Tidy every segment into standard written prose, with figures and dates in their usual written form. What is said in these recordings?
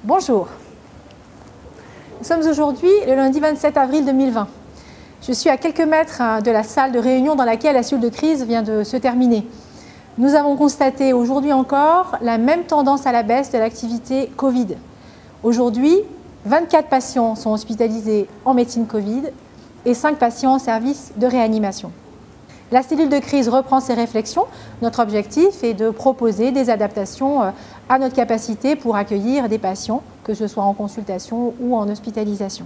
Bonjour, nous sommes aujourd'hui le lundi 27 avril 2020. Je suis à quelques mètres de la salle de réunion dans laquelle la cellule de crise vient de se terminer. Nous avons constaté aujourd'hui encore la même tendance à la baisse de l'activité Covid. Aujourd'hui, 24 patients sont hospitalisés en médecine Covid et 5 patients en service de réanimation. La cellule de crise reprend ses réflexions. Notre objectif est de proposer des adaptations à notre capacité pour accueillir des patients, que ce soit en consultation ou en hospitalisation.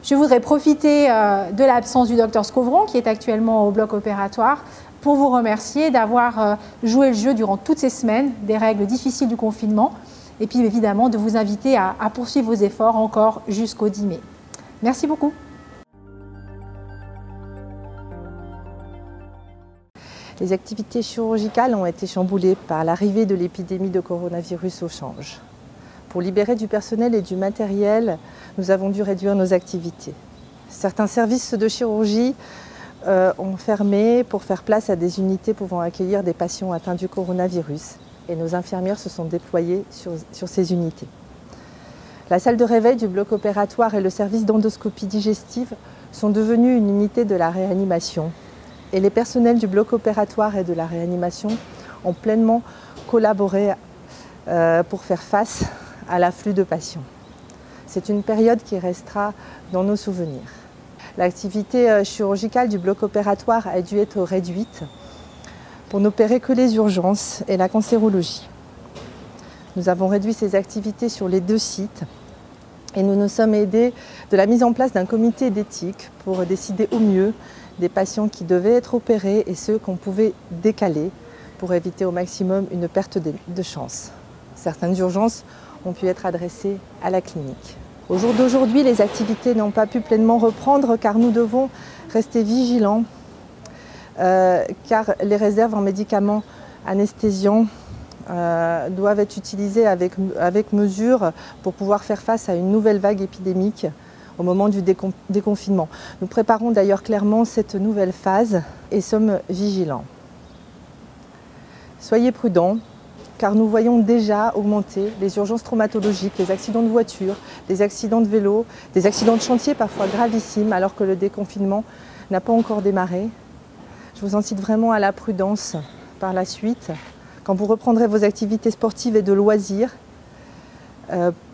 Je voudrais profiter de l'absence du docteur Scovron, qui est actuellement au bloc opératoire, pour vous remercier d'avoir joué le jeu durant toutes ces semaines des règles difficiles du confinement, et puis évidemment de vous inviter à poursuivre vos efforts encore jusqu'au 10 mai. Merci beaucoup. Les activités chirurgicales ont été chamboulées par l'arrivée de l'épidémie de coronavirus au change. Pour libérer du personnel et du matériel, nous avons dû réduire nos activités. Certains services de chirurgie ont fermé pour faire place à des unités pouvant accueillir des patients atteints du coronavirus. Et nos infirmières se sont déployées sur ces unités. La salle de réveil du bloc opératoire et le service d'endoscopie digestive sont devenus une unité de la réanimation. Et les personnels du bloc opératoire et de la réanimation ont pleinement collaboré pour faire face à l'afflux de patients. C'est une période qui restera dans nos souvenirs. L'activité chirurgicale du bloc opératoire a dû être réduite pour n'opérer que les urgences et la cancérologie. Nous avons réduit ces activités sur les 2 sites et nous nous sommes aidés de la mise en place d'un comité d'éthique pour décider au mieux des patients qui devaient être opérés et ceux qu'on pouvait décaler pour éviter au maximum une perte de chance. Certaines urgences ont pu être adressées à la clinique. Au jour d'aujourd'hui, les activités n'ont pas pu pleinement reprendre car nous devons rester vigilants car les réserves en médicaments anesthésiants doivent être utilisées avec mesure pour pouvoir faire face à une nouvelle vague épidémique au moment du déconfinement. Nous préparons d'ailleurs clairement cette nouvelle phase et sommes vigilants. Soyez prudents, car nous voyons déjà augmenter les urgences traumatologiques, les accidents de voiture, les accidents de vélo, des accidents de chantier parfois gravissimes alors que le déconfinement n'a pas encore démarré. Je vous incite vraiment à la prudence par la suite, quand vous reprendrez vos activités sportives et de loisirs,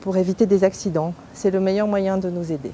pour éviter des accidents. C'est le meilleur moyen de nous aider.